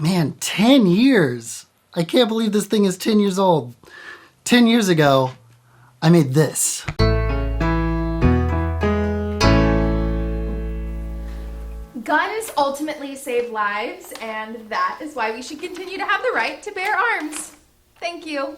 Man, 10 years. I can't believe this thing is 10 years old. 10 years ago, I made this. Guns ultimately save lives, and that is why we should continue to have the right to bear arms. Thank you.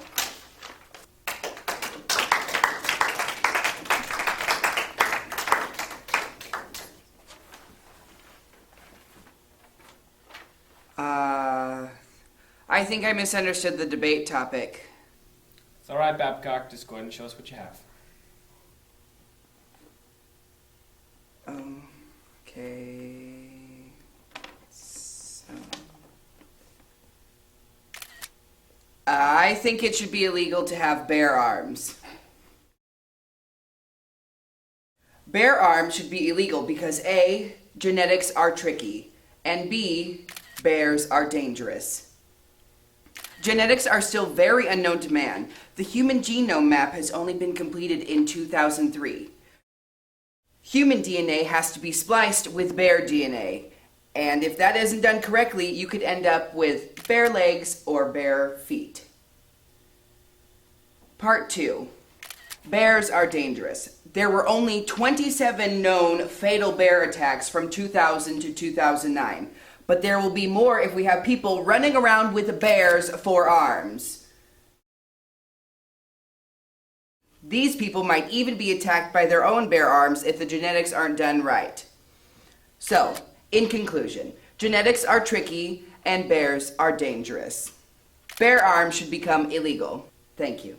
I think I misunderstood the debate topic. It's all right, Babcock. Just go ahead and show us what you have. Okay. So. I think it should be illegal to have bear arms. Bear arms should be illegal because A, genetics are tricky, and B, bears are dangerous. Genetics are still very unknown to man. The human genome map has only been completed in 2003. Human DNA has to be spliced with bear DNA, and if that isn't done correctly, you could end up with bear legs or bear feet. Part 2. Bears are dangerous. There were only 27 known fatal bear attacks from 2000 to 2009. But there will be more if we have people running around with bears for arms. These people might even be attacked by their own bear arms if the genetics aren't done right. So, in conclusion, genetics are tricky and bears are dangerous. Bear arms should become illegal. Thank you.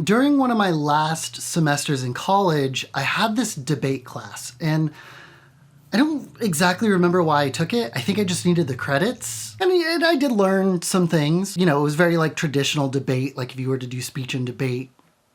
During one of my last semesters in college, I had this debate class, and I don't exactly remember why I took it. I think I just needed the credits. I mean, and I did learn some things. You know, it was very like traditional debate, like if you were to do speech and debate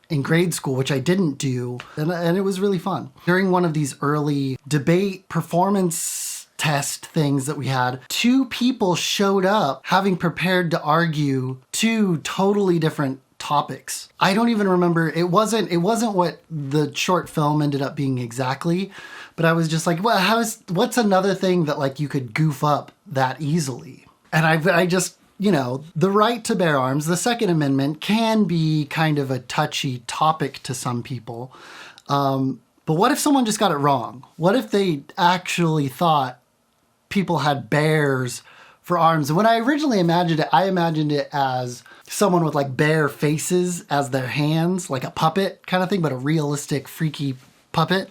in grade school, which I didn't do, and it was really fun. During one of these early debate performance test things that we had, 2 people showed up having prepared to argue 2 totally different topics. I don't even remember. It wasn't what the short film ended up being exactly, but I was just like, well, what's another thing that like you could goof up that easily? And I just, you know, the right to bear arms, the Second Amendment can be kind of a touchy topic to some people. But what if someone just got it wrong? What if they actually thought people had bears for arms? And when I originally imagined it, I imagined it as someone with like bear faces as their hands, like a puppet kind of thing, but a realistic, freaky puppet.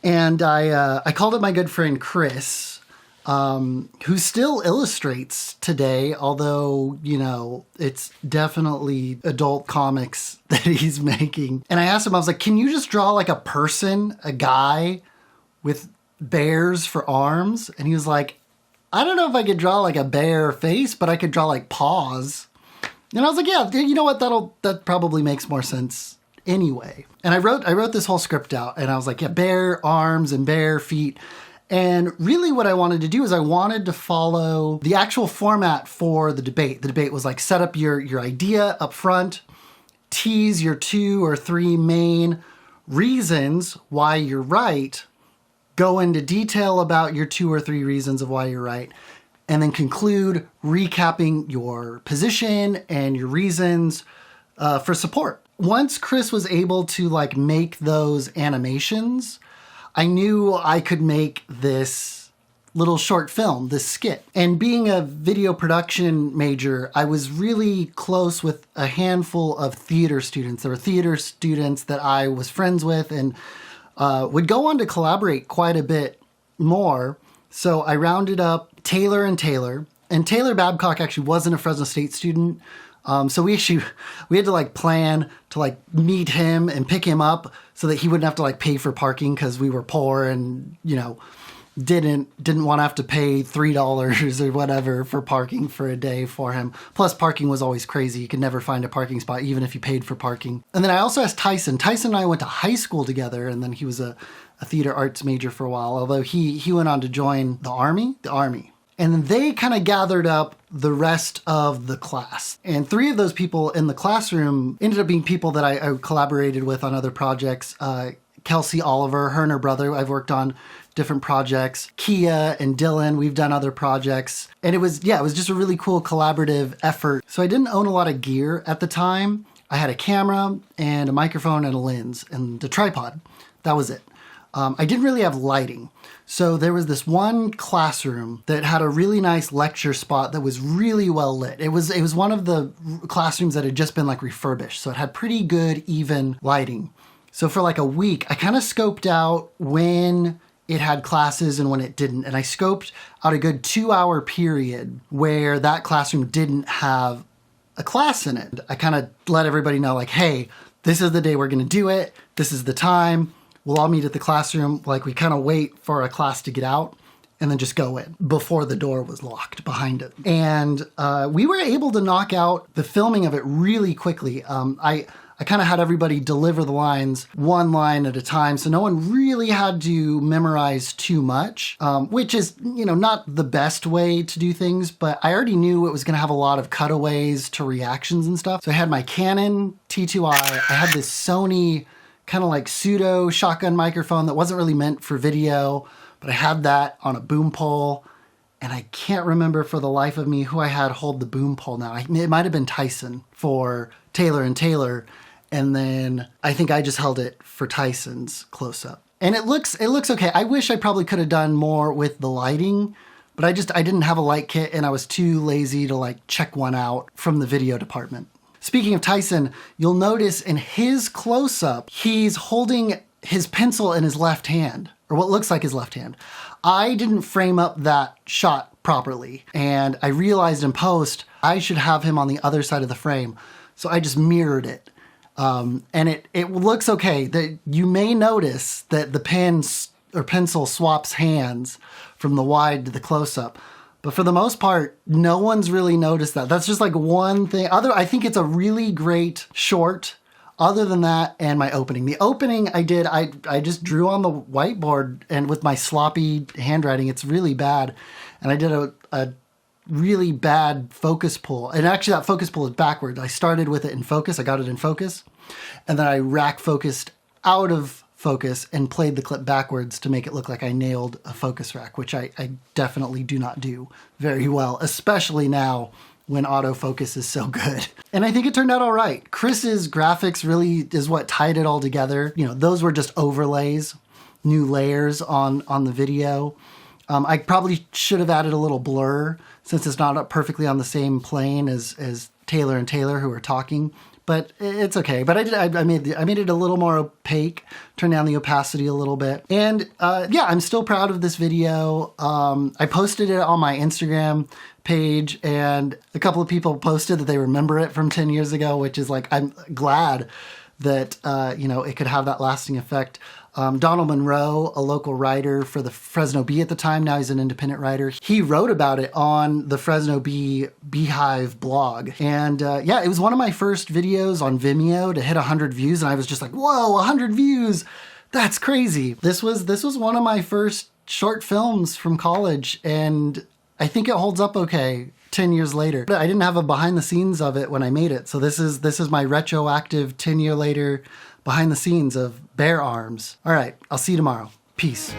And I called it my good friend Chris, who still illustrates today, although, you know, it's definitely adult comics that he's making. And I asked him, I was like, can you just draw like a person, a guy with bears for arms? And he was like, I don't know if I could draw like a bear face, but I could draw like paws. And I was like, yeah, you know what? That probably makes more sense anyway. And I wrote this whole script out, and I was like, yeah, bear arms and bear feet. And really what I wanted to do is I wanted to follow the actual format for the debate. The debate was like, set up your idea up front, tease your 2 or 3 main reasons why you're right, go into detail about your 2 or 3 reasons of why you're right, and then conclude recapping your position and your reasons for support. Once Chris was able to like make those animations, I knew I could make this little short film, this skit. And being a video production major, I was really close with a handful of theater students. There were theater students that I was friends with and would go on to collaborate quite a bit more. So I rounded up Taylor, and Taylor Babcock actually wasn't a Fresno State student. So we had to like plan to like meet him and pick him up so that he wouldn't have to like pay for parking because we were poor and, you know, didn't want to have to pay $3 or whatever for parking for a day for him. Plus parking was always crazy. You could never find a parking spot even if you paid for parking. And then I also asked Tyson. Tyson and I went to high school together, and then he was a theater arts major for a while, although he went on to join the Army. And they kind of gathered up the rest of the class. And 3 of those people in the classroom ended up being people that I collaborated with on other projects. Kelsey Oliver, her and her brother, I've worked on different projects. Kia and Dylan, we've done other projects. And it was just a really cool collaborative effort. So I didn't own a lot of gear at the time. I had a camera and a microphone and a lens and a tripod. That was it. I didn't really have lighting. So there was this one classroom that had a really nice lecture spot that was really well lit. It was one of the classrooms that had just been like refurbished. So it had pretty good, even lighting. So for like a week, I kind of scoped out when it had classes and when it didn't. And I scoped out a good 2-hour period where that classroom didn't have a class in it. I kind of let everybody know like, hey, this is the day we're going to do it. This is the time. We'll all meet at the classroom. Like we kind of wait for a class to get out and then just go in before the door was locked behind it. And we were able to knock out the filming of it really quickly. I kind of had everybody deliver the lines 1 line at a time. So no one really had to memorize too much, which is, not the best way to do things, but I already knew it was going to have a lot of cutaways to reactions and stuff. So I had my Canon T2i. I had this Sony kind of like pseudo shotgun microphone that wasn't really meant for video, but I had that on a boom pole. And I can't remember for the life of me who I had hold the boom pole now. It might have been Tyson for Taylor and Taylor. And then I think I just held it for Tyson's close-up. And it looks okay. I wish I probably could have done more with the lighting, but I didn't have a light kit and I was too lazy to like check one out from the video department. Speaking of Tyson, you'll notice in his close-up, he's holding his pencil in his left hand, or what looks like his left hand. I didn't frame up that shot properly, and I realized in post I should have him on the other side of the frame, so I just mirrored it. And it looks okay. That you may notice that the pen or pencil swaps hands from the wide to the close-up. But for the most part, no one's really noticed that. That's just like one thing. I think it's a really great short. Other than that, and my opening. The opening I did, I just drew on the whiteboard, and with my sloppy handwriting, it's really bad. And I did a really bad focus pull. And actually that focus pull is backwards. I started with it in focus. I got it in focus. And then I rack focused out of focus and played the clip backwards to make it look like I nailed a focus rack, which I definitely do not do very well, especially now when autofocus is so good. And I think it turned out all right. Chris's graphics really is what tied it all together. Those were just overlays, new layers on the video. I probably should have added a little blur since it's not perfectly on the same plane as Taylor and Taylor who are talking. But it's okay. But I made it a little more opaque, turned down the opacity a little bit. And I'm still proud of this video. I posted it on my Instagram page, and a couple of people posted that they remember it from 10 years ago, which is like, I'm glad that, it could have that lasting effect. Donald Monroe, a local writer for the Fresno Bee at the time, now he's an independent writer. He wrote about it on the Fresno Bee Beehive blog. And it was one of my first videos on Vimeo to hit 100 views. And I was just like, whoa, 100 views. That's crazy. This was one of my first short films from college. And I think it holds up okay 10 years later. I didn't have a behind the scenes of it when I made it. So this is my retroactive 10-year later behind the scenes of Bare Arms. All right, I'll see you tomorrow. Peace.